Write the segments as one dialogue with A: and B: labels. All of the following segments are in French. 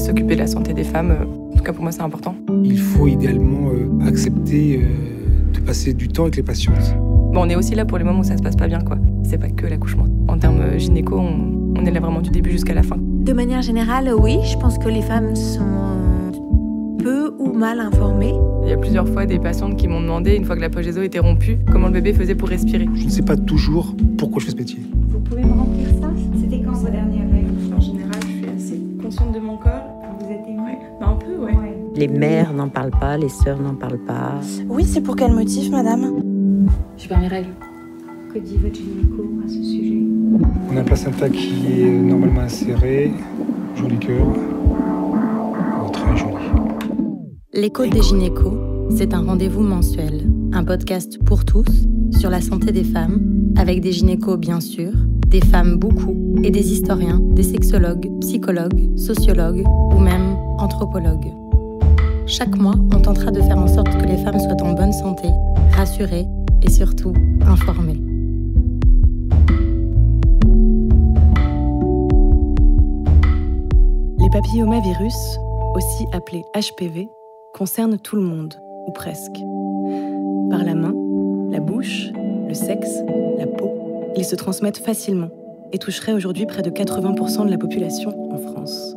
A: s'occuper de la santé des femmes. En tout cas, pour moi, c'est important.
B: Il faut idéalement accepter de passer du temps avec les patientes.
A: On est aussi là pour les moments où ça se passe pas bien, quoi. C'est pas que l'accouchement. En termes gynéco, on est là vraiment du début jusqu'à la fin.
C: De manière générale, oui, je pense que les femmes sont peu ou mal informées.
A: Il y a plusieurs fois des patientes qui m'ont demandé, une fois que la poche des os était rompue, comment le bébé faisait pour respirer.
B: Je ne sais pas toujours pourquoi je fais ce métier.
C: Vous pouvez me remplir ça? C'était quand vos dernières règles?
D: En général, je suis assez consciente de mon corps.
C: Vous êtes émue?
D: Un peu, ouais.
E: Les mères n'en parlent pas, les sœurs n'en parlent pas.
F: Oui, c'est pour quel motif, madame?
D: J'ai pas mes règles.
C: Que dit votre gynéco à ce sujet?
B: On a un placenta qui est normalement inséré, joli cœur, très joli.
G: L'écho des gynécos, c'est un rendez-vous mensuel, un podcast pour tous sur la santé des femmes, avec des gynécos bien sûr, des femmes beaucoup, et des historiens, des sexologues, psychologues, sociologues ou même anthropologues. Chaque mois, on tentera de faire en sorte que les femmes soient en bonne santé, rassurées et surtout informées.
H: Les papillomavirus, aussi appelés HPV, concernent tout le monde, ou presque. Par la main, la bouche, le sexe, la peau, ils se transmettent facilement et toucheraient aujourd'hui près de 80% de la population en France.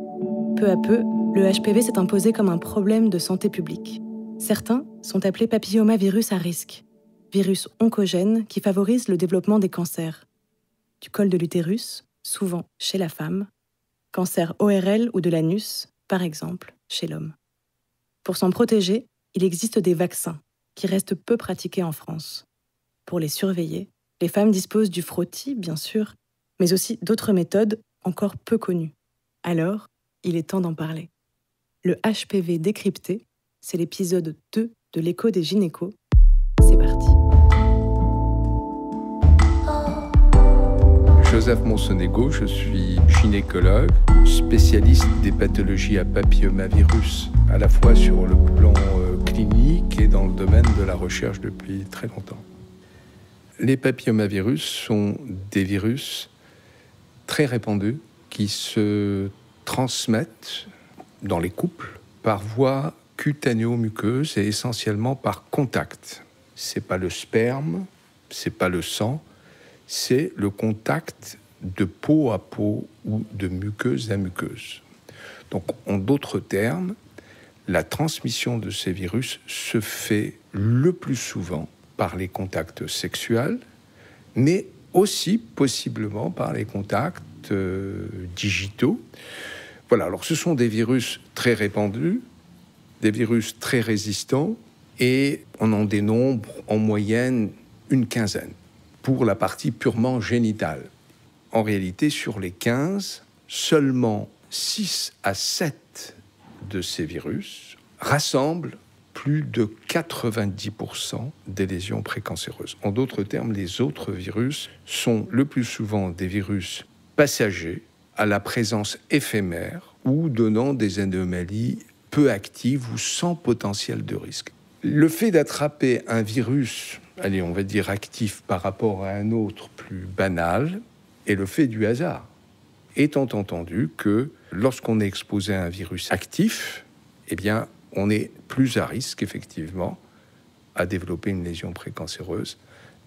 H: Peu à peu, le HPV s'est imposé comme un problème de santé publique. Certains sont appelés papillomavirus à risque, virus oncogènes qui favorisent le développement des cancers. Du col de l'utérus, souvent chez la femme, cancer ORL ou de l'anus, par exemple, chez l'homme. Pour s'en protéger, il existe des vaccins qui restent peu pratiqués en France. Pour les surveiller, les femmes disposent du frottis, bien sûr, mais aussi d'autres méthodes encore peu connues. Alors, il est temps d'en parler. Le HPV décrypté, c'est l'épisode 2 de l'écho des gynécos. C'est parti.
I: Joseph Monsonego, je suis gynécologue, spécialiste des pathologies à papillomavirus, à la fois sur le plan clinique et dans le domaine de la recherche depuis très longtemps. Les papillomavirus sont des virus très répandus qui se transmettent dans les couples par voie cutanéo-muqueuse et essentiellement par contact. C'est pas le sperme, c'est pas le sang, c'est le contact de peau à peau ou de muqueuse à muqueuse. Donc, en d'autres termes, la transmission de ces virus se fait le plus souvent par les contacts sexuels, mais aussi possiblement par les contacts digitaux. Voilà, alors ce sont des virus très répandus, des virus très résistants, et on en dénombre en moyenne une quinzaine pour la partie purement génitale. En réalité, sur les 15, seulement 6 à 7 de ces virus rassemblent plus de 90% des lésions précancéreuses. En d'autres termes, les autres virus sont le plus souvent des virus passagers à la présence éphémère ou donnant des anomalies peu actives ou sans potentiel de risque. Le fait d'attraper un virus, on va dire actif par rapport à un autre plus banal, est le fait du hasard. Étant entendu que lorsqu'on est exposé à un virus actif, on est plus à risque, effectivement, à développer une lésion précancéreuse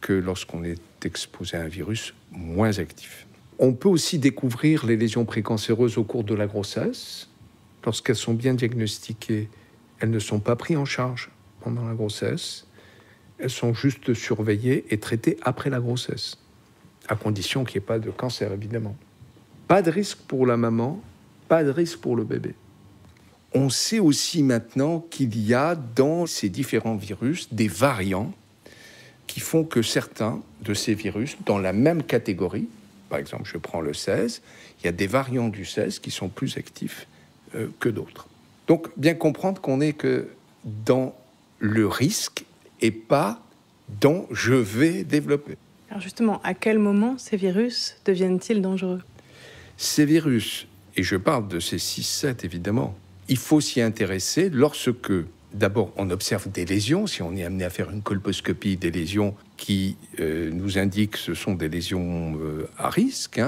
I: que lorsqu'on est exposé à un virus moins actif. On peut aussi découvrir les lésions précancéreuses au cours de la grossesse. Lorsqu'elles sont bien diagnostiquées, elles ne sont pas prises en charge pendant la grossesse. Elles sont juste surveillées et traitées après la grossesse, à condition qu'il n'y ait pas de cancer, évidemment. Pas de risque pour la maman, pas de risque pour le bébé. On sait aussi maintenant qu'il y a dans ces différents virus des variants qui font que certains de ces virus, dans la même catégorie, par exemple, je prends le 16, il y a des variants du 16 qui sont plus actifs que d'autres. Donc, bien comprendre qu'on n'est que dans le risque et pas dans « je vais développer ».
H: Alors justement, à quel moment ces virus deviennent-ils dangereux?
I: Ces virus, et je parle de ces 6-7 évidemment, il faut s'y intéresser lorsque, d'abord, on observe des lésions, si on est amené à faire une colposcopie, des lésions qui nous indiquent que ce sont des lésions à risque,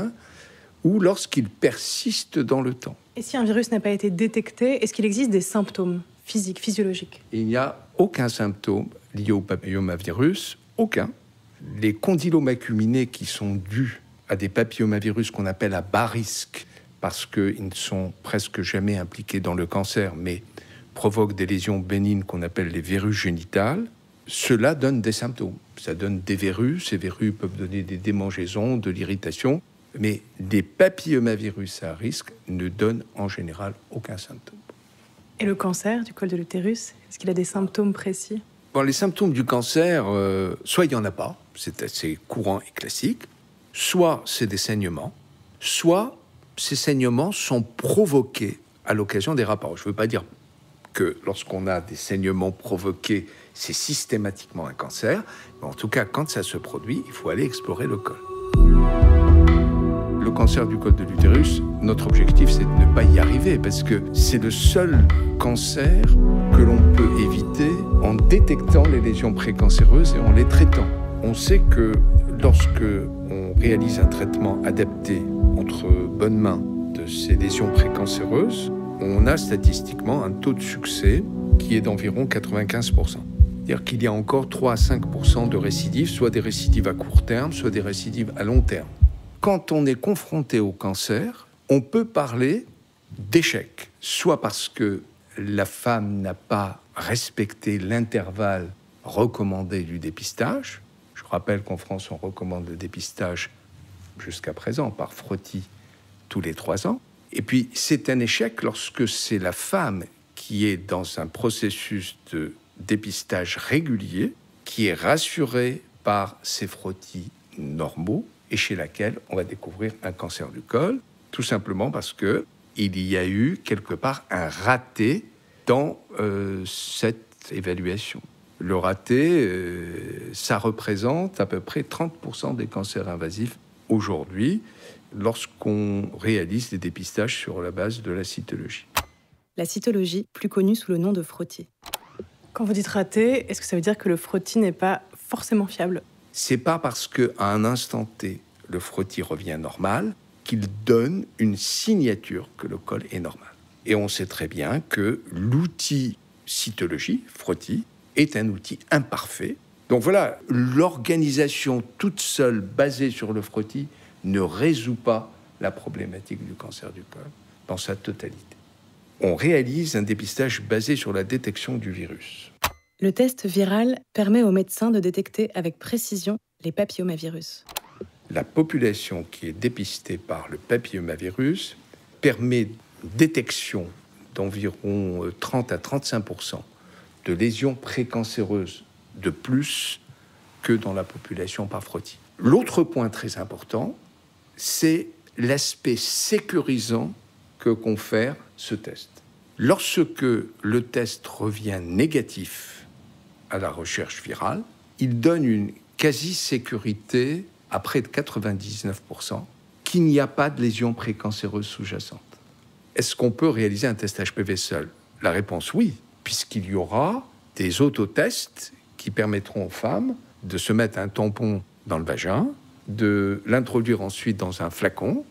I: ou lorsqu'ils persistent dans le temps.
H: Et si un virus n'a pas été détecté, est-ce qu'il existe des symptômes physiques, physiologiques ?
I: Il n'y a aucun symptôme lié au papillomavirus, aucun. Les condylomaculinés qui sont dus à des papillomavirus qu'on appelle à bas risque, parce qu'ils ne sont presque jamais impliqués dans le cancer, mais provoquent des lésions bénignes qu'on appelle les verrues génitales, cela donne des symptômes. Ça donne des verrues, ces verrues peuvent donner des démangeaisons, de l'irritation, mais les papillomavirus à risque ne donnent en général aucun symptôme.
H: Et le cancer du col de l'utérus, est-ce qu'il a des symptômes précis ?
I: Bon, les symptômes du cancer, soit il n'y en a pas, c'est assez courant et classique, soit c'est des saignements, soit ces saignements sont provoqués à l'occasion des rapports. Je ne veux pas dire que lorsqu'on a des saignements provoqués, c'est systématiquement un cancer, mais en tout cas, quand ça se produit, il faut aller explorer le col. Le cancer du col de l'utérus, notre objectif, c'est de ne pas y arriver, parce que c'est le seul cancer que l'on peut éviter en détectant les lésions précancéreuses et en les traitant. On sait que lorsque on réalise un traitement adapté entre bonnes mains de ces lésions précancéreuses, on a statistiquement un taux de succès qui est d'environ 95%. C'est-à-dire qu'il y a encore 3 à 5% de récidives, soit des récidives à court terme, soit des récidives à long terme. Quand on est confronté au cancer, on peut parler d'échec, soit parce que la femme n'a pas respecté l'intervalle recommandé du dépistage. Je rappelle qu'en France, on recommande le dépistage jusqu'à présent par frottis tous les 3 ans. Et puis, c'est un échec lorsque c'est la femme qui est dans un processus de dépistage régulier, qui est rassurée par ses frottis normaux et chez laquelle on va découvrir un cancer du col, tout simplement parce que il y a eu quelque part un raté dans cette évaluation. Le raté, ça représente à peu près 30% des cancers invasifs aujourd'hui lorsqu'on réalise des dépistages sur la base de la cytologie.
H: La cytologie, plus connue sous le nom de frottis. Quand vous dites raté, est-ce que ça veut dire que le frottis n'est pas forcément fiable ?
I: C'est pas parce qu'à un instant T, le frottis revient normal qu'il donne une signature que le col est normal. Et on sait très bien que l'outil cytologie, frottis, est un outil imparfait. Donc voilà, l'organisation toute seule basée sur le frottis ne résout pas la problématique du cancer du col dans sa totalité. On réalise un dépistage basé sur la détection du virus.
H: Le test viral permet aux médecins de détecter avec précision les papillomavirus.
I: La population qui est dépistée par le papillomavirus permet une détection d'environ 30 à 35% de lésions précancéreuses de plus que dans la population par frottis. L'autre point très important, c'est l'aspect sécurisant que confère ce test. Lorsque le test revient négatif à la recherche virale, il donne une quasi-sécurité à près de 99% qu'il n'y a pas de lésion précancéreuse sous-jacente. Est-ce qu'on peut réaliser un test HPV seul ? La réponse oui, puisqu'il y aura des autotests qui permettront aux femmes de se mettre un tampon dans le vagin, de l'introduire ensuite dans un flacon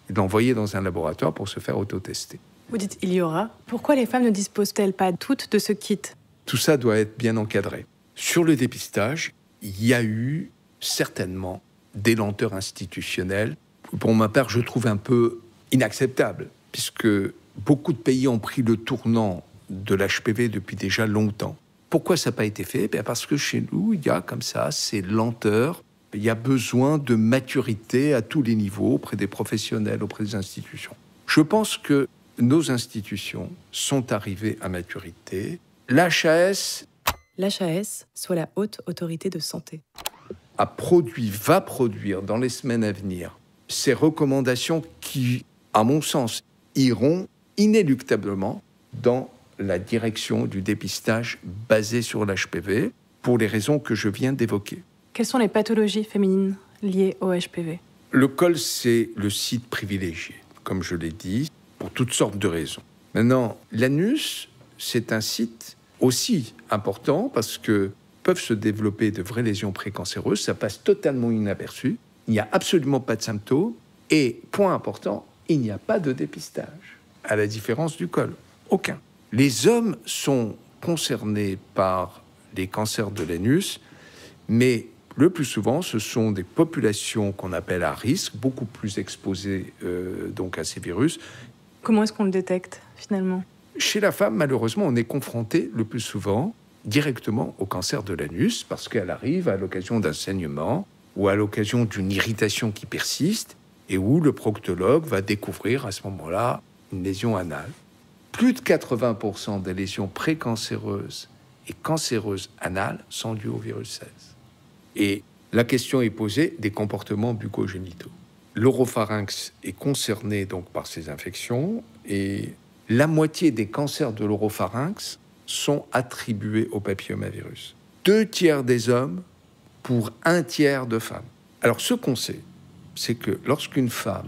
I: et de l'envoyer dans un laboratoire pour se faire autotester.
H: Vous dites il y aura. Pourquoi les femmes ne disposent-elles pas toutes de ce kit ?
I: Tout ça doit être bien encadré. Sur le dépistage, il y a eu certainement des lenteurs institutionnelles. Pour ma part, je trouve un peu inacceptable, puisque beaucoup de pays ont pris le tournant de l'HPV depuis déjà longtemps. Pourquoi ça n'a pas été fait ? Parce que chez nous, il y a comme ça ces lenteurs. Il y a besoin de maturité à tous les niveaux, auprès des professionnels, auprès des institutions. Je pense que nos institutions sont arrivées à maturité. L'HAS,
H: soit la Haute Autorité de Santé,
I: va produire dans les semaines à venir ces recommandations qui, à mon sens, iront inéluctablement dans la direction du dépistage basé sur l'HPV pour les raisons que je viens d'évoquer.
H: Quelles sont les pathologies féminines liées au HPV ?
I: Le col, c'est le site privilégié, comme je l'ai dit, pour toutes sortes de raisons. Maintenant, l'anus, c'est un site aussi important parce que peuvent se développer de vraies lésions précancéreuses, ça passe totalement inaperçu, il n'y a absolument pas de symptômes et, point important, il n'y a pas de dépistage. à la différence du col. Aucun. Les hommes sont concernés par les cancers de l'anus, mais le plus souvent, ce sont des populations qu'on appelle à risque, beaucoup plus exposées donc à ces virus.
H: Comment est-ce qu'on le détecte, finalement ?
I: Chez la femme, malheureusement, on est confronté le plus souvent directement au cancer de l'anus, parce qu'elle arrive à l'occasion d'un saignement ou à l'occasion d'une irritation qui persiste, et où le proctologue va découvrir à ce moment-là une lésion anale. Plus de 80% des lésions précancéreuses et cancéreuses anales sont dues au virus 16. Et la question est posée des comportements bucco-génitaux. L'oropharynx est concerné donc par ces infections et la moitié des cancers de l'oropharynx sont attribués au papillomavirus. 2/3 des hommes pour 1/3 de femmes. Alors ce qu'on sait, c'est que lorsqu'une femme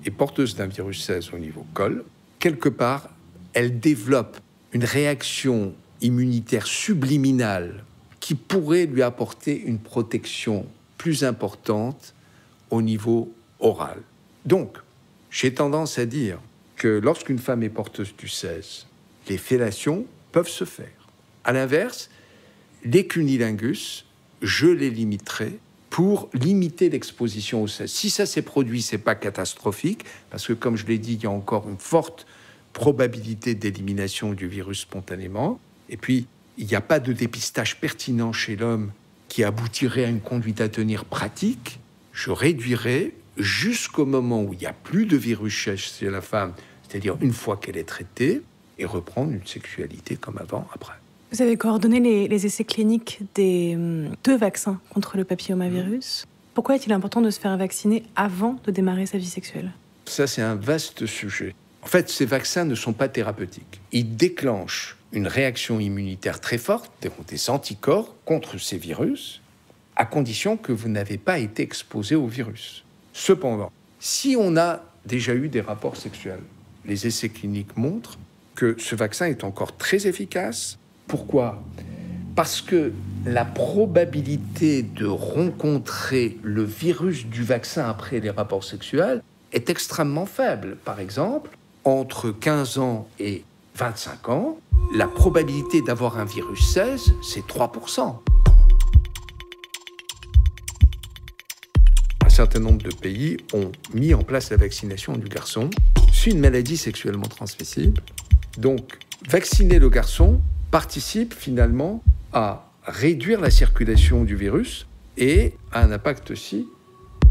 I: est porteuse d'un virus 16 au niveau col, quelque part, elle développe une réaction immunitaire subliminale qui pourrait lui apporter une protection plus importante au niveau oral. Donc, j'ai tendance à dire que lorsqu'une femme est porteuse du 16, les fellations peuvent se faire. À l'inverse, les cunnilingus, je les limiterai pour limiter l'exposition au 16. Si ça s'est produit, c'est pas catastrophique, parce que comme je l'ai dit, il y a encore une forte probabilité d'élimination du virus spontanément. Et puis, il n'y a pas de dépistage pertinent chez l'homme qui aboutirait à une conduite à tenir pratique. Je réduirai jusqu'au moment où il n'y a plus de virus chez la femme, c'est-à-dire une fois qu'elle est traitée, et reprendre une sexualité comme avant, après.
H: Vous avez coordonné les essais cliniques des 2 vaccins contre le papillomavirus. Pourquoi est-il important de se faire vacciner avant de démarrer sa vie sexuelle ?
I: Ça, c'est un vaste sujet. En fait, ces vaccins ne sont pas thérapeutiques. Ils déclenchent une réaction immunitaire très forte, des anticorps contre ces virus, à condition que vous n'avez pas été exposé au virus. Cependant, si on a déjà eu des rapports sexuels, les essais cliniques montrent que ce vaccin est encore très efficace. Pourquoi ? Parce que la probabilité de rencontrer le virus du vaccin après les rapports sexuels est extrêmement faible. Par exemple, entre 15 ans et 25 ans, la probabilité d'avoir un virus 16, c'est 3%. Un certain nombre de pays ont mis en place la vaccination du garçon. C'est une maladie sexuellement transmissible. Donc, vacciner le garçon participe finalement à réduire la circulation du virus et a un impact aussi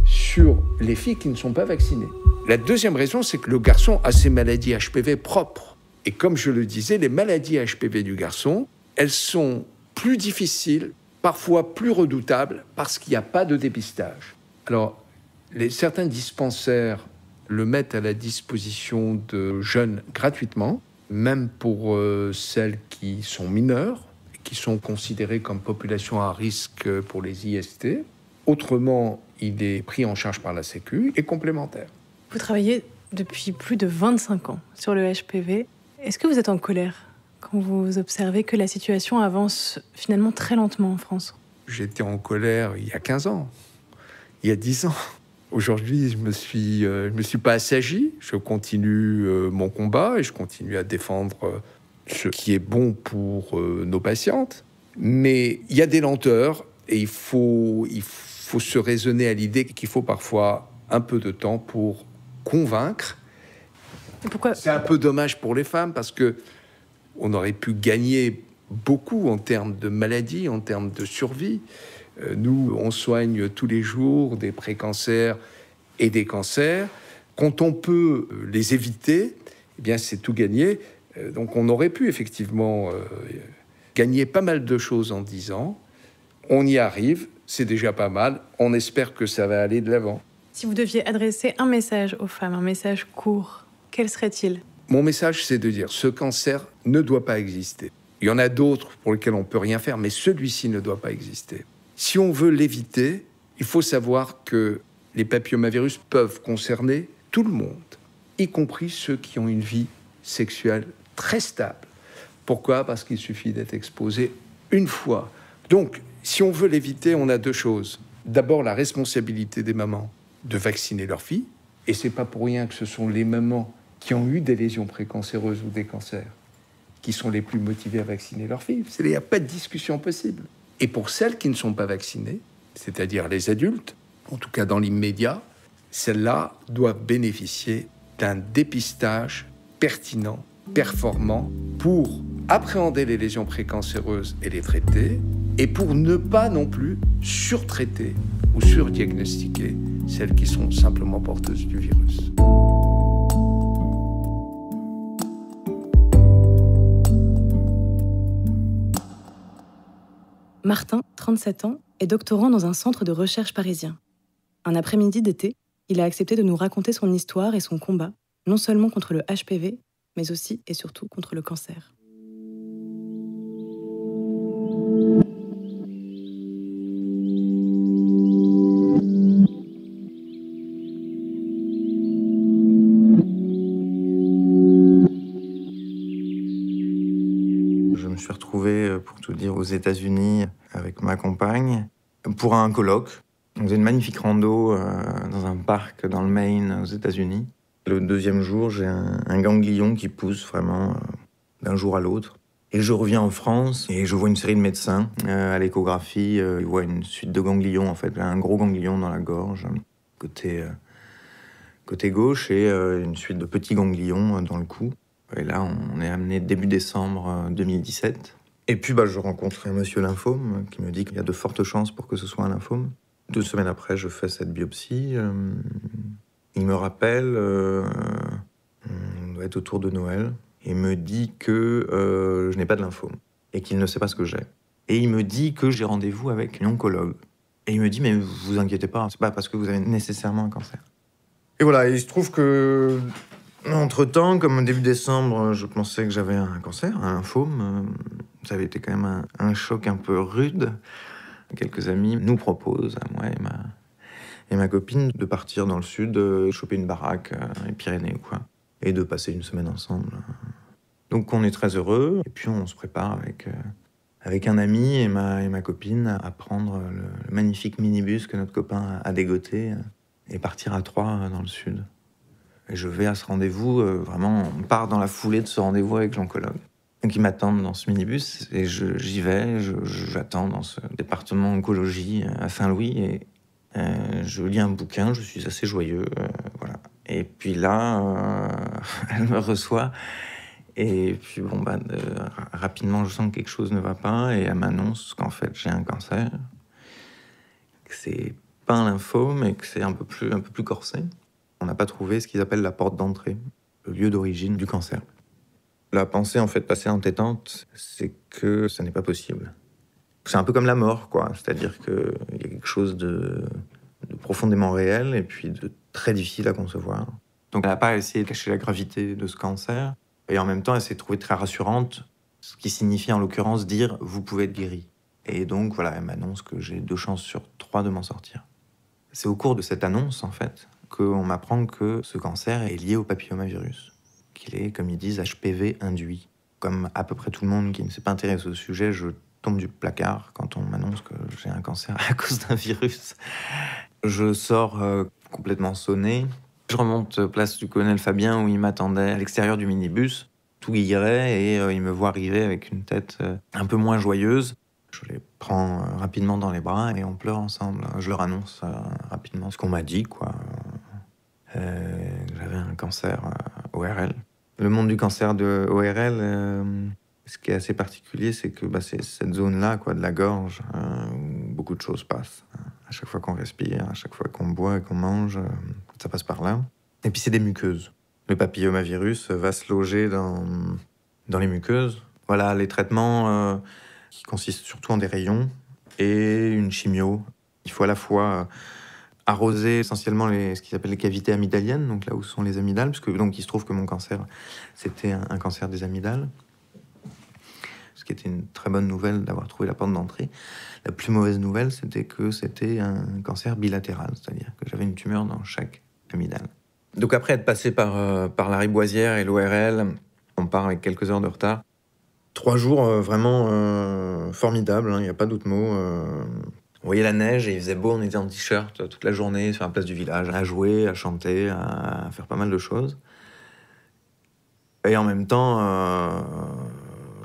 I: sur les filles qui ne sont pas vaccinées. La deuxième raison, c'est que le garçon a ses maladies HPV propres. Et comme je le disais, les maladies HPV du garçon, elles sont plus difficiles, parfois plus redoutables, parce qu'il n'y a pas de dépistage. Alors, certains dispensaires le mettent à la disposition de jeunes gratuitement, même pour celles qui sont mineures, qui sont considérées comme population à risque pour les IST. Autrement, il est pris en charge par la Sécu et complémentaire.
H: Vous travaillez depuis plus de 25 ans sur le HPV. Est-ce que vous êtes en colère quand vous observez que la situation avance finalement très lentement en France ?
I: J'étais en colère il y a 15 ans, il y a 10 ans. Aujourd'hui, je me suis pas assagi. Je continue mon combat et je continue à défendre ce qui est bon pour nos patientes. Mais il y a des lenteurs et il faut se raisonner à l'idée qu'il faut parfois un peu de temps pour convaincre.
H: Et pourquoi ?
I: C'est un peu dommage pour les femmes parce que on aurait pu gagner beaucoup en termes de maladies, en termes de survie. Nous, on soigne tous les jours des précancers et des cancers. Quand on peut les éviter, eh bien, c'est tout gagné. Donc, on aurait pu effectivement gagner pas mal de choses en 10 ans. On y arrive, c'est déjà pas mal. On espère que ça va aller de l'avant.
H: Si vous deviez adresser un message aux femmes, un message court, quel serait-il ?
I: Mon message, c'est de dire ce cancer ne doit pas exister. Il y en a d'autres pour lesquels on ne peut rien faire, mais celui-ci ne doit pas exister. Si on veut l'éviter, il faut savoir que les papillomavirus peuvent concerner tout le monde, y compris ceux qui ont une vie sexuelle très stable. Pourquoi ? Parce qu'il suffit d'être exposé une fois. Donc, si on veut l'éviter, on a 2 choses. D'abord, la responsabilité des mamans de vacciner leurs filles. Et c'est pas pour rien que ce sont les mamans qui ont eu des lésions précancéreuses ou des cancers, qui sont les plus motivées à vacciner leurs filles. Il n'y a pas de discussion possible. Et pour celles qui ne sont pas vaccinées, c'est-à-dire les adultes, en tout cas dans l'immédiat, celles-là doivent bénéficier d'un dépistage pertinent, performant, pour appréhender les lésions précancéreuses et les traiter, et pour ne pas non plus surtraiter ou surdiagnostiquer celles qui sont simplement porteuses du virus.
H: Martin, 37 ans, est doctorant dans un centre de recherche parisien. Un après-midi d'été, il a accepté de nous raconter son histoire et son combat, non seulement contre le HPV, mais aussi et surtout contre le cancer.
J: Je me suis retrouvé, pour tout dire, aux États-Unis avec ma compagne pour un colloque. On faisait une magnifique rando dans un parc dans le Maine, aux États-Unis. Le deuxième jour, j'ai un ganglion qui pousse vraiment d'un jour à l'autre. Et je reviens en France et je vois une série de médecins à l'échographie. Ils voient une suite de ganglions, en fait, un gros ganglion dans la gorge, côté gauche, et une suite de petits ganglions dans le cou. Et là, on est amené début décembre 2017. Et puis, je rencontre un monsieur lymphome qui me dit qu'il y a de fortes chances pour que ce soit un lymphome. 2 semaines après, je fais cette biopsie. Il me rappelle, on doit être autour de Noël, et me dit que je n'ai pas de lymphome et qu'il ne sait pas ce que j'ai. Et il me dit que j'ai rendez-vous avec une oncologue. Et il me dit, mais vous inquiétez pas, c'est pas parce que vous avez nécessairement un cancer. Et voilà, il se trouve que, entre-temps, comme au début décembre, je pensais que j'avais un cancer, un lymphome. Ça avait été quand même un choc un peu rude. Quelques amis nous proposent, à moi et ma copine, de partir dans le sud, choper une baraque, les Pyrénées, quoi, et de passer une semaine ensemble. Donc on est très heureux, et puis on se prépare avec un ami et ma copine à prendre le magnifique minibus que notre copain a dégoté et partir à 3 dans le sud. Et je vais à ce rendez-vous, vraiment, on part dans la foulée de ce rendez-vous avec l'oncologue. Donc ils m'attendent dans ce minibus, et j'y vais, j'attends dans ce département oncologie à Saint-Louis, et je lis un bouquin, je suis assez joyeux, voilà. Et puis là, elle me reçoit, et puis rapidement je sens que quelque chose ne va pas, et elle m'annonce qu'en fait j'ai un cancer, que c'est pas un lymphome, et que c'est un peu plus corsé. On n'a pas trouvé ce qu'ils appellent la porte d'entrée, le lieu d'origine du cancer. La pensée, en fait, passée entêtante, c'est que ça n'est pas possible. C'est un peu comme la mort, quoi. C'est-à-dire qu'il y a quelque chose de profondément réel et puis de très difficile à concevoir. Donc elle n'a pas essayé de cacher la gravité de ce cancer, et en même temps, elle s'est trouvée très rassurante, ce qui signifie en l'occurrence dire « vous pouvez être guéri ». Et donc, voilà, elle m'annonce que j'ai 2 chances sur 3 de m'en sortir. C'est au cours de cette annonce, en fait, qu'on m'apprend que ce cancer est lié au papillomavirus, qu'il est, comme ils disent, HPV induit. Comme à peu près tout le monde qui ne s'est pas intéressé au sujet, je tombe du placard quand on m'annonce que j'ai un cancer à cause d'un virus. Je sors complètement sonné. Je remonte place du colonel Fabien où il m'attendait à l'extérieur du minibus, tout guilleret, et il me voit arriver avec une tête un peu moins joyeuse. Je les prends rapidement dans les bras et on pleure ensemble. Je leur annonce rapidement ce qu'on m'a dit, quoi. J'avais un cancer ORL. Le monde du cancer de ORL, ce qui est assez particulier, c'est que c'est cette zone-là, quoi, de la gorge, où beaucoup de choses passent. À chaque fois qu'on respire, à chaque fois qu'on boit et qu'on mange, ça passe par là. Et puis c'est des muqueuses. Le papillomavirus va se loger dans les muqueuses. Voilà, les traitements qui consistent surtout en des rayons et une chimio. Il faut à la fois arroser essentiellement ce qu'ils appellent les cavités amygdaliennes, donc là où sont les amygdales, parce que donc il se trouve que mon cancer, c'était un cancer des amygdales, ce qui était une très bonne nouvelle d'avoir trouvé la porte d'entrée. La plus mauvaise nouvelle, c'était que c'était un cancer bilatéral, c'est-à-dire que j'avais une tumeur dans chaque amygdale. Donc après être passé par la riboisière et l'ORL, on part avec quelques heures de retard. 3 jours vraiment formidables, il n'y a pas d'autre mot. On voyait la neige et il faisait beau, on était en t-shirt toute la journée sur la place du village, à jouer, à chanter, à faire pas mal de choses. Et en même temps,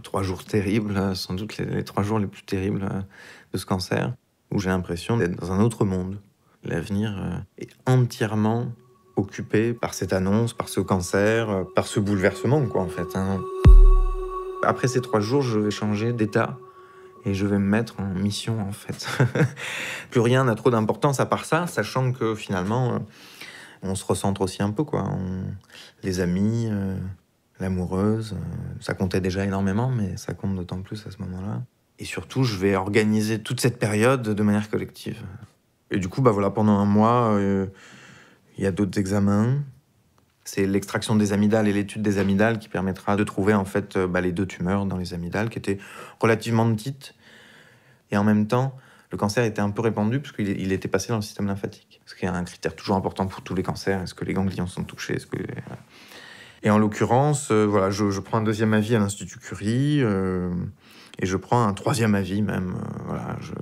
J: 3 jours terribles, sans doute les 3 jours les plus terribles de ce cancer, où j'ai l'impression d'être dans un autre monde. L'avenir est entièrement occupé par cette annonce, par ce cancer, par ce bouleversement, quoi, en fait. Après ces 3 jours, je vais changer d'état et je vais me mettre en mission, en fait. Plus rien n'a trop d'importance à part ça, sachant que finalement, on se recentre aussi un peu, quoi. Les amis, l'amoureuse, ça comptait déjà énormément, mais ça compte d'autant plus à ce moment-là. Et surtout, je vais organiser toute cette période de manière collective. Et du coup, voilà, pendant un mois, il y a d'autres examens. C'est l'extraction des amygdales et l'étude des amygdales qui permettra de trouver en fait les 2 tumeurs dans les amygdales qui étaient relativement petites. Et en même temps, le cancer était un peu répandu parce qu'il était passé dans le système lymphatique. Ce qui est un critère toujours important pour tous les cancers. Est-ce que les ganglions sont touchés? Et en l'occurrence, je prends un 2e avis à l'Institut Curie et je prends un 3e avis même.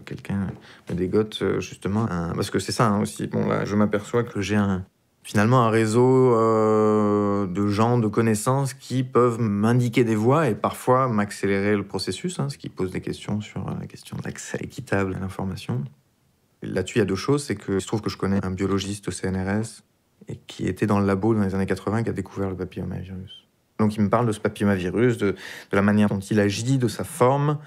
J: Quelqu'un me dégote justement. Parce que c'est ça aussi. Bon, là, je m'aperçois que j'ai finalement un réseau de gens, de connaissances qui peuvent m'indiquer des voies et parfois m'accélérer le processus, ce qui pose des questions sur la question de l'accès équitable à l'information. Là-dessus, il y a 2 choses. C'est que il se trouve que je connais un biologiste au CNRS et qui était dans le labo dans les années 80 qui a découvert le papillomavirus. Donc il me parle de ce papillomavirus, de la manière dont il agit, de sa forme,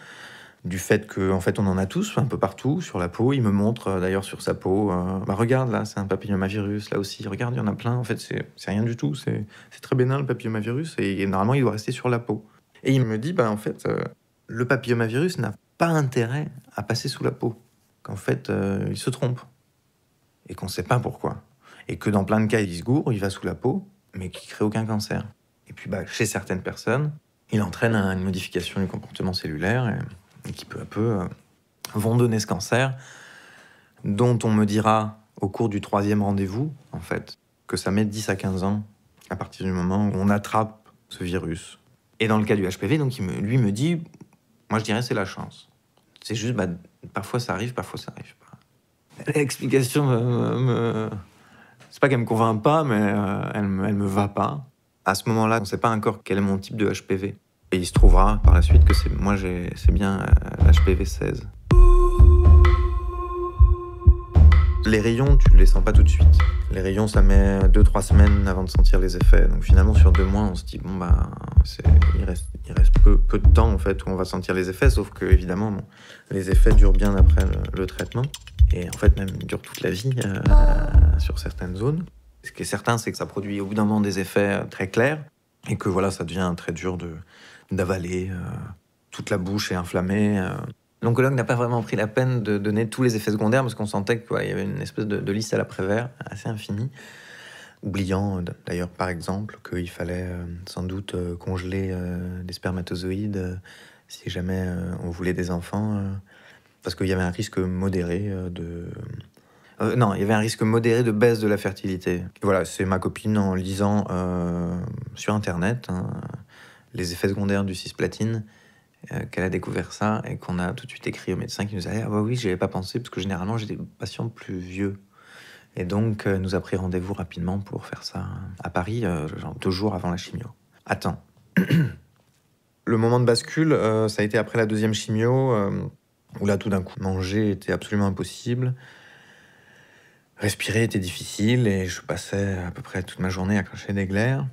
J: du fait qu'en fait on en a tous un peu partout sur la peau. Il me montre d'ailleurs sur sa peau, regarde là, c'est un papillomavirus, là aussi, regarde, il y en a plein. En fait, c'est rien du tout, c'est très bénin le papillomavirus et normalement il doit rester sur la peau. Et il me dit, en fait, le papillomavirus n'a pas intérêt à passer sous la peau, qu'en fait il se trompe et qu'on ne sait pas pourquoi. Et que dans plein de cas, il se gourre, il va sous la peau, mais qui ne crée aucun cancer. Et puis, chez certaines personnes, il entraîne une modification du comportement cellulaire et qui, peu à peu, vont donner ce cancer, dont on me dira, au cours du 3e rendez-vous, en fait, que ça met 10 à 15 ans, à partir du moment où on attrape ce virus. Et dans le cas du HPV, donc, lui me dit, moi, je dirais c'est la chance. C'est juste, parfois ça arrive, parfois ça arrive pas. L'explication c'est pas qu'elle me convainc pas, mais elle me va pas. À ce moment-là, on ne sait pas encore quel est mon type de HPV. Et il se trouvera par la suite que c'est bien l'HPV 16. Les rayons, tu les sens pas tout de suite. Les rayons, ça met 2-3 semaines avant de sentir les effets. Donc finalement, sur 2 mois, on se dit, il reste peu de temps en fait où on va sentir les effets, sauf que évidemment, les effets durent bien après le traitement. Et en fait, même, il dure toute la vie sur certaines zones. Ce qui est certain, c'est que ça produit au bout d'un moment des effets très clairs et que ça devient très dur d'avaler. Toute la bouche est inflammée. L'oncologue n'a pas vraiment pris la peine de donner tous les effets secondaires parce qu'on sentait qu'il y avait une espèce de liste à l'après-vert assez infinie. Oubliant d'ailleurs, par exemple, qu'il fallait sans doute congeler des spermatozoïdes si jamais on voulait des enfants. Parce qu'il y avait un risque modéré il y avait un risque modéré de baisse de la fertilité. Voilà, c'est ma copine en lisant sur Internet les effets secondaires du cisplatine qu'elle a découvert ça et qu'on a tout de suite écrit au médecin qui nous a dit « Ah oui, j'y avais pas pensé parce que généralement j'ai des patients plus vieux. » Et donc, elle nous a pris rendez-vous rapidement pour faire ça à Paris, 2 jours avant la chimio. Attends. Le moment de bascule, ça a été après la 2e chimio, où là, tout d'un coup, manger était absolument impossible. Respirer était difficile et je passais à peu près toute ma journée à cracher des glaires.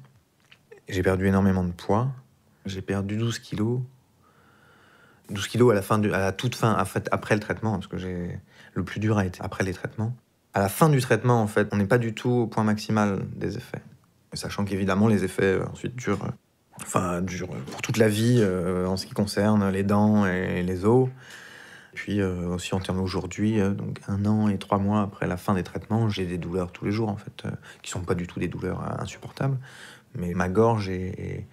J: J'ai perdu énormément de poids. J'ai perdu 12 kilos. 12 kilos à la toute fin, en fait, après le traitement, parce que le plus dur a été après les traitements. À la fin du traitement, en fait, on n'est pas du tout au point maximal des effets. Sachant qu'évidemment, les effets ensuite durent pour toute la vie en ce qui concerne les dents et les os. Puis aussi en termes aujourd'hui, donc 1 an et 3 mois après la fin des traitements, j'ai des douleurs tous les jours en fait, qui sont pas du tout des douleurs insupportables, mais ma gorge est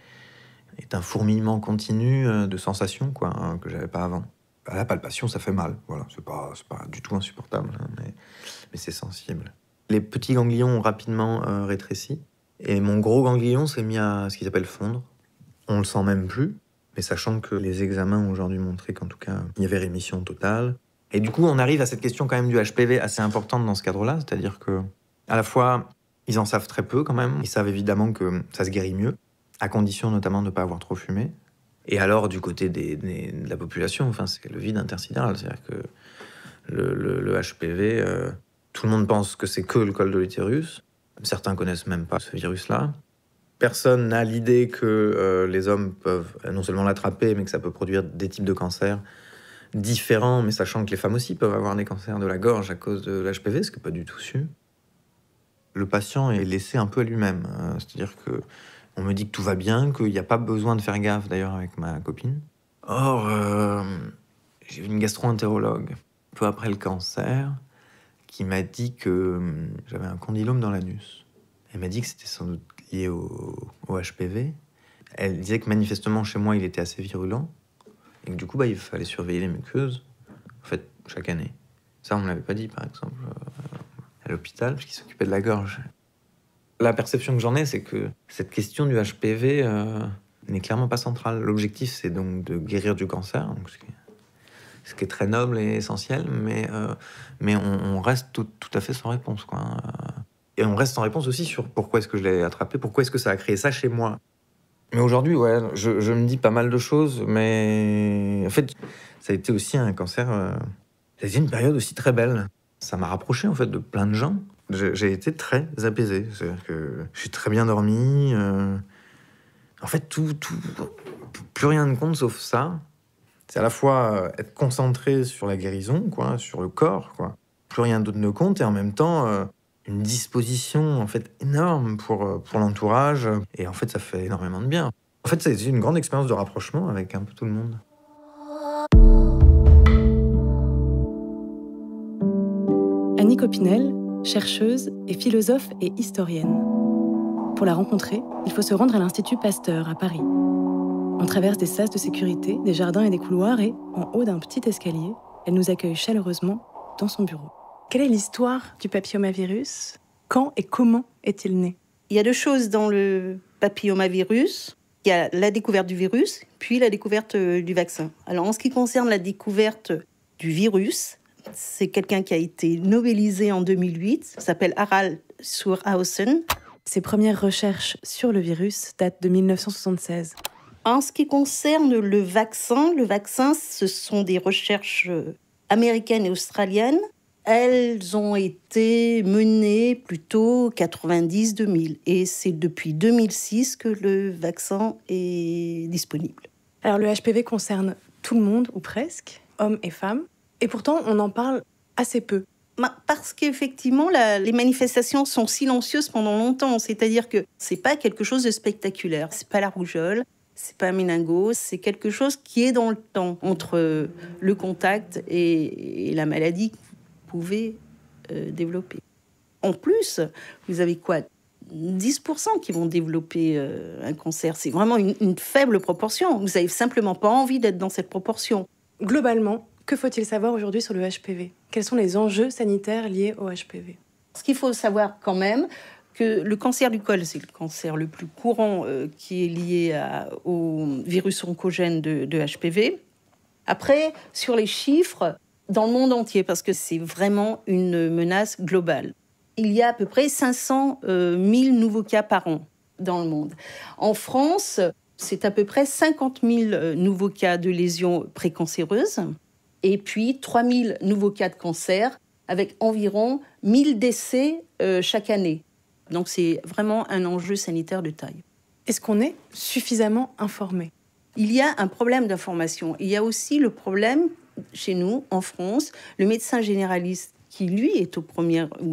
J: un fourmillement continu de sensations que j'avais pas avant. À la palpation, ça fait mal, voilà, c'est pas du tout insupportable, mais c'est sensible. Les petits ganglions ont rapidement rétréci, et mon gros ganglion s'est mis à ce qu'ils appellent fondre. On le sent même plus. Mais sachant que les examens ont aujourd'hui montré qu'en tout cas, il y avait rémission totale. Et du coup, on arrive à cette question quand même du HPV assez importante dans ce cadre-là, c'est-à-dire que, à la fois, ils en savent très peu quand même. Ils savent évidemment que ça se guérit mieux. à condition notamment de ne pas avoir trop fumé. Et alors, du côté de la population, c'est le vide intersidéral. C'est-à-dire que le HPV, tout le monde pense que c'est que le col de l'utérus. Certains connaissent même pas ce virus-là. Personne n'a l'idée que les hommes peuvent non seulement l'attraper, mais que ça peut produire des types de cancers différents, mais sachant que les femmes aussi peuvent avoir des cancers de la gorge à cause de l'HPV, ce qui n'est pas du tout su. Le patient est laissé un peu à lui-même. C'est-à-dire qu'on me dit que tout va bien, qu'il n'y a pas besoin de faire gaffe, d'ailleurs, avec ma copine. Or, j'ai vu une gastro-entérologue, peu après le cancer, qui m'a dit que j'avais un condylome dans l'anus. Elle m'a dit que c'était sans doute lié au HPV. Elle disait que manifestement, chez moi, il était assez virulent. Et que du coup, il fallait surveiller les muqueuses, en fait, chaque année. Ça, on ne me l'avait pas dit, par exemple, à l'hôpital, parce qu'il s'occupait de la gorge. La perception que j'en ai, c'est que cette question du HPV n'est clairement pas centrale. L'objectif, c'est donc de guérir du cancer, donc ce qui est très noble et essentiel, mais on reste tout à fait sans réponse, quoi. Et on reste sans réponse aussi sur pourquoi est-ce que je l'ai attrapé, pourquoi est-ce que ça a créé ça chez moi. Mais aujourd'hui, ouais, je me dis pas mal de choses, mais en fait, ça a été aussi un cancer. Ça a été une période aussi très belle. Ça m'a rapproché en fait de plein de gens. J'ai été très apaisé. C'est-à-dire que j'ai très bien dormi. En fait, tout, plus rien ne compte sauf ça. C'est à la fois être concentré sur la guérison, quoi, sur le corps, quoi. Plus rien d'autre ne compte, et en même temps une disposition en fait énorme pour l'entourage. Et en fait, ça fait énormément de bien. En fait, c'est une grande expérience de rapprochement avec un peu tout le monde.
H: Annie Copinel, chercheuse et philosophe et historienne. Pour la rencontrer, il faut se rendre à l'Institut Pasteur à Paris. On traverse des sas de sécurité, des jardins et des couloirs et, en haut d'un petit escalier, elle nous accueille chaleureusement dans son bureau. Quelle est l'histoire du papillomavirus ? Quand et comment est-il né ?
K: Il y a deux choses dans le papillomavirus. Il y a la découverte du virus, puis la découverte du vaccin. Alors, en ce qui concerne la découverte du virus, c'est quelqu'un qui a été nobelisé en 2008, s'appelle Harald Suhrhausen.
H: Ses premières recherches sur le virus datent de 1976.
K: En ce qui concerne le vaccin, ce sont des recherches américaines et australiennes. Elles ont été menées plutôt 90-2000. Et c'est depuis 2006 que le vaccin est disponible.
H: Alors le HPV concerne tout le monde, ou presque, hommes et femmes. Et pourtant, on en parle assez peu.
K: Parce qu'effectivement, les manifestations sont silencieuses pendant longtemps. C'est-à-dire que c'est pas quelque chose de spectaculaire. C'est pas la rougeole, c'est pas un méningo, c'est quelque chose qui est dans le temps, entre le contact et la maladie que vous pouvez développer. En plus, vous avez quoi ? 10% qui vont développer un cancer. C'est vraiment une faible proportion. Vous n'avez simplement pas envie d'être dans cette proportion.
H: Globalement, que faut-il savoir aujourd'hui sur le HPV ? Quels sont les enjeux sanitaires liés au HPV ?
K: Ce qu'il faut savoir quand même, que le cancer du col, c'est le cancer le plus courant qui est lié au virus oncogène de HPV. Après, sur les chiffres, dans le monde entier, parce que c'est vraiment une menace globale, il y a à peu près 500 000 nouveaux cas par an dans le monde. En France, c'est à peu près 50 000 nouveaux cas de lésions précancéreuses. Et puis 3 000 nouveaux cas de cancer, avec environ 1 000 décès chaque année. Donc c'est vraiment un enjeu sanitaire de taille.
H: Est-ce qu'on est suffisamment informé ?
K: Il y a un problème d'information. Il y a aussi le problème, chez nous, en France, le médecin généraliste qui, lui, est ou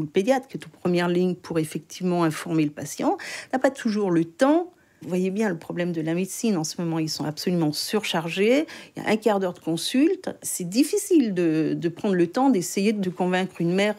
K: le pédiatre qui est aux premières lignes pour effectivement informer le patient, n'a pas toujours le temps. Vous voyez bien le problème de la médecine. En ce moment, ils sont absolument surchargés. Il y a un quart d'heure de consulte. C'est difficile de prendre le temps d'essayer de convaincre une mère,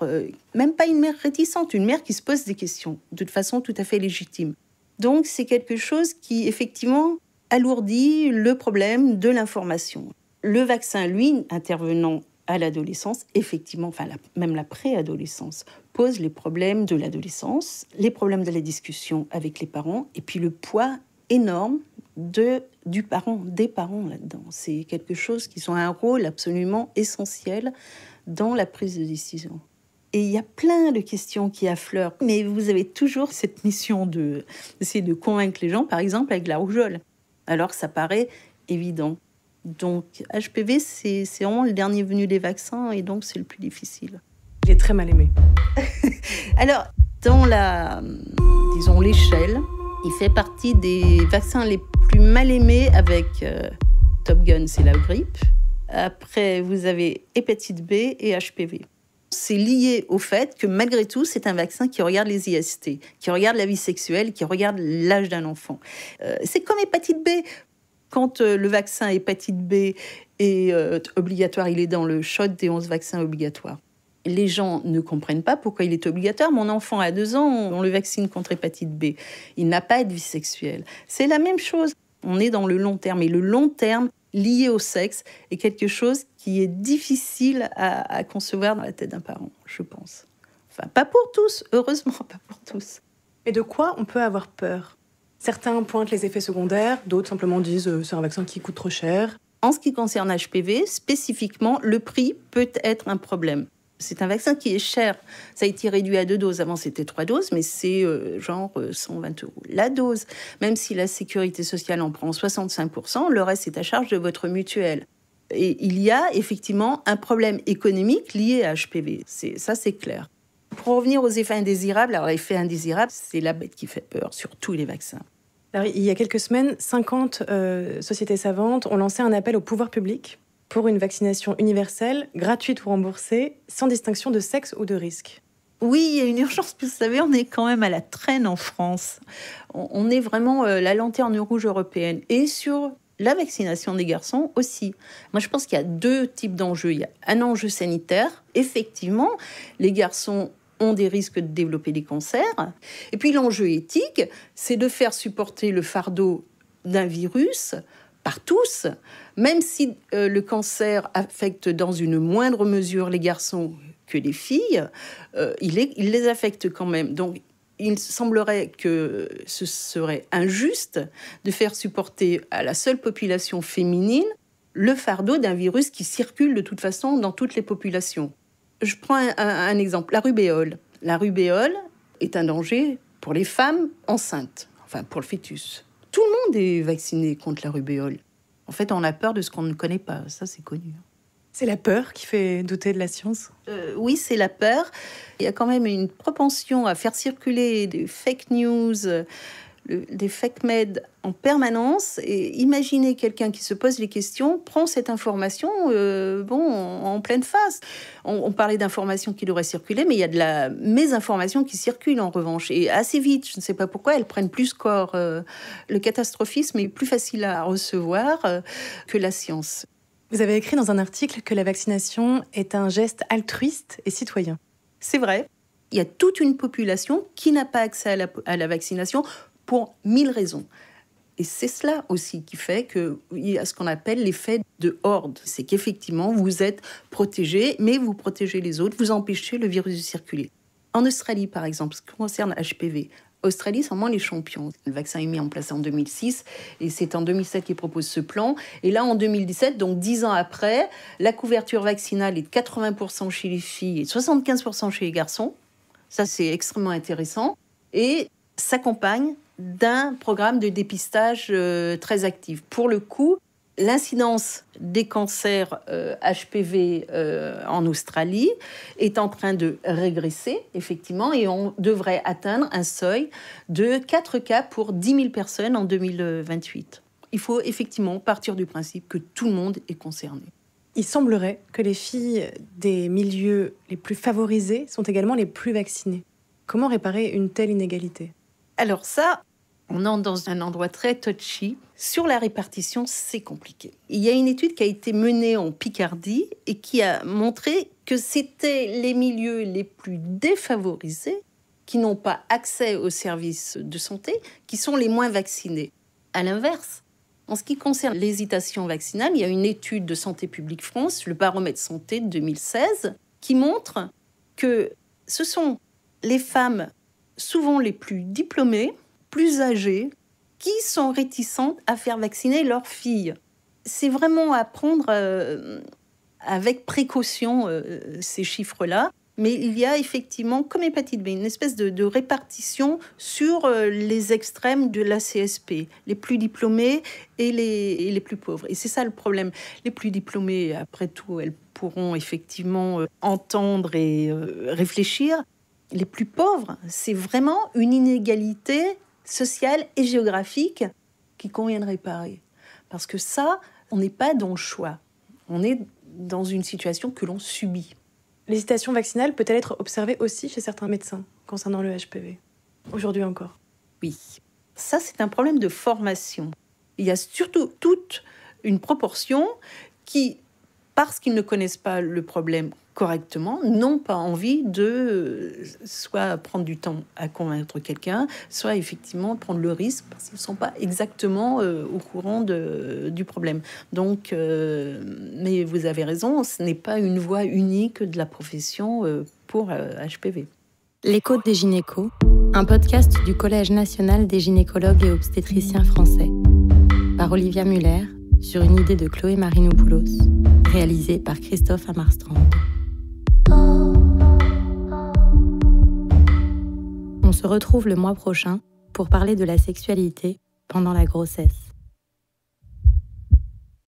K: même pas une mère réticente, une mère qui se pose des questions de façon tout à fait légitime. Donc, c'est quelque chose qui, effectivement, alourdit le problème de l'information. Le vaccin, lui, intervenant à l'adolescence, effectivement, même la préadolescence, pose les problèmes de l'adolescence, les problèmes de la discussion avec les parents, et puis le poids énorme des parents là-dedans. C'est quelque chose qui a un rôle absolument essentiel dans la prise de décision. Et il y a plein de questions qui affleurent. Mais vous avez toujours cette mission d'essayer de convaincre les gens, par exemple avec la rougeole. Alors que ça paraît évident. Donc HPV, c'est vraiment le dernier venu des vaccins et donc c'est le plus difficile.
H: Il est très mal aimé.
K: Alors, dans l'échelle, il fait partie des vaccins les plus mal aimés avec Top Gun, c'est la grippe. Après, vous avez hépatite B et HPV. C'est lié au fait que malgré tout, c'est un vaccin qui regarde les IST, qui regarde la vie sexuelle, qui regarde l'âge d'un enfant. C'est comme hépatite B. Quand le vaccin hépatite B est obligatoire, il est dans le shot des 11 vaccins obligatoires. Les gens ne comprennent pas pourquoi il est obligatoire. Mon enfant a 2 ans, on le vaccine contre hépatite B. Il n'a pas de vie sexuelle. C'est la même chose. On est dans le long terme. Et le long terme, lié au sexe, est quelque chose qui est difficile à concevoir dans la tête d'un parent, je pense. Enfin, pas pour tous, heureusement, pas pour tous.
H: Mais de quoi on peut avoir peur ? Certains pointent les effets secondaires, d'autres simplement disent c'est un vaccin qui coûte trop cher.
K: En ce qui concerne HPV, spécifiquement, le prix peut être un problème. C'est un vaccin qui est cher. Ça a été réduit à 2 doses. Avant, c'était 3 doses, mais c'est genre 120 € la dose. Même si la sécurité sociale en prend 65%, le reste est à charge de votre mutuelle. Et il y a effectivement un problème économique lié à HPV. Ça, c'est clair. Pour revenir aux effets indésirables, alors l'effet indésirable, c'est la bête qui fait peur sur tous les vaccins.
H: Alors, il y a quelques semaines, 50 sociétés savantes ont lancé un appel au pouvoir public pour une vaccination universelle, gratuite ou remboursée, sans distinction de sexe ou de risque.
K: Oui, il y a une urgence. Vous savez, on est quand même à la traîne en France. On est vraiment la lanterne rouge européenne. Et sur la vaccination des garçons aussi. Moi, je pense qu'il y a 2 types d'enjeux. Il y a un enjeu sanitaire. Effectivement, les garçons ont des risques de développer des cancers. Et puis l'enjeu éthique, c'est de faire supporter le fardeau d'un virus par tous, même si le cancer affecte dans une moindre mesure les garçons que les filles, il les affecte quand même. Donc, il semblerait que ce serait injuste de faire supporter à la seule population féminine le fardeau d'un virus qui circule de toute façon dans toutes les populations. Je prends un exemple, la rubéole. La rubéole est un danger pour les femmes enceintes, enfin pour le fœtus. Tout le monde est vacciné contre la rubéole. En fait, on a peur de ce qu'on ne connaît pas, ça c'est connu.
H: C'est la peur qui fait douter de la science ?
K: Oui, c'est la peur. Il y a quand même une propension à faire circuler des fake news, des fake med en permanence. Et imaginez quelqu'un qui se pose les questions, prend cette information en pleine face. On parlait d'informations qui devraient circuler, mais il y a de la mésinformation qui circule en revanche. Et assez vite, je ne sais pas pourquoi, elles prennent plus corps. Le catastrophisme est plus facile à recevoir que la science.
H: Vous avez écrit dans un article que la vaccination est un geste altruiste et citoyen.
K: C'est vrai. Il y a toute une population qui n'a pas accès à la vaccination pour 1000 raisons. Et c'est cela aussi qui fait qu'il y a ce qu'on appelle l'effet de horde. C'est qu'effectivement, vous êtes protégé, mais vous protégez les autres, vous empêchez le virus de circuler. En Australie, par exemple, ce qui concerne HPV, Australie, c'est vraiment les champions. Le vaccin est mis en place en 2006 et c'est en 2007 qu'ils proposent ce plan. Et là, en 2017, donc 10 ans après, la couverture vaccinale est de 80% chez les filles et 75% chez les garçons. Ça, c'est extrêmement intéressant. Et s'accompagne d'un programme de dépistage très actif. Pour le coup, l'incidence des cancers HPV en Australie est en train de régresser, effectivement, et on devrait atteindre un seuil de 4 cas pour 10 000 personnes en 2028. Il faut effectivement partir du principe que tout le monde est concerné.
H: Il semblerait que les filles des milieux les plus favorisés sont également les plus vaccinées. Comment réparer une telle inégalité ?
K: Alors ça, on entre dans un endroit très touchy. Sur la répartition, c'est compliqué. Il y a une étude qui a été menée en Picardie et qui a montré que c'était les milieux les plus défavorisés qui n'ont pas accès aux services de santé, qui sont les moins vaccinés. À l'inverse, en ce qui concerne l'hésitation vaccinale, il y a une étude de Santé publique France, le baromètre santé de 2016, qui montre que ce sont les femmes souvent les plus diplômées, plus âgées, qui sont réticentes à faire vacciner leurs filles. C'est vraiment à prendre avec précaution ces chiffres-là. Mais il y a effectivement, comme hépatite B, une espèce de répartition sur les extrêmes de la CSP, les plus diplômés et les plus pauvres. Et c'est ça le problème. Les plus diplômés, après tout, elles pourront effectivement entendre et réfléchir. Les plus pauvres, c'est vraiment une inégalité sociale et géographique qu'il convient de réparer. Parce que ça, on n'est pas dans le choix. On est dans une situation que l'on subit.
H: L'hésitation vaccinale peut-elle être observée aussi chez certains médecins concernant le HPV, aujourd'hui encore?
K: Oui. Ça, c'est un problème de formation. Il y a surtout toute une proportion qui, parce qu'ils ne connaissent pas le problème correctement, n'ont pas envie de soit prendre du temps à convaincre quelqu'un, soit effectivement prendre le risque parce qu'ils ne sont pas exactement au courant du problème. Donc, mais vous avez raison, ce n'est pas une voie unique de la profession pour HPV.
G: Les Côtes des gynécos, un podcast du Collège national des gynécologues et obstétriciens français, par Olivia Muller, sur une idée de Chloé Marinopoulos, réalisée par Christophe Amarstrand. On se retrouve le mois prochain pour parler de la sexualité pendant la grossesse.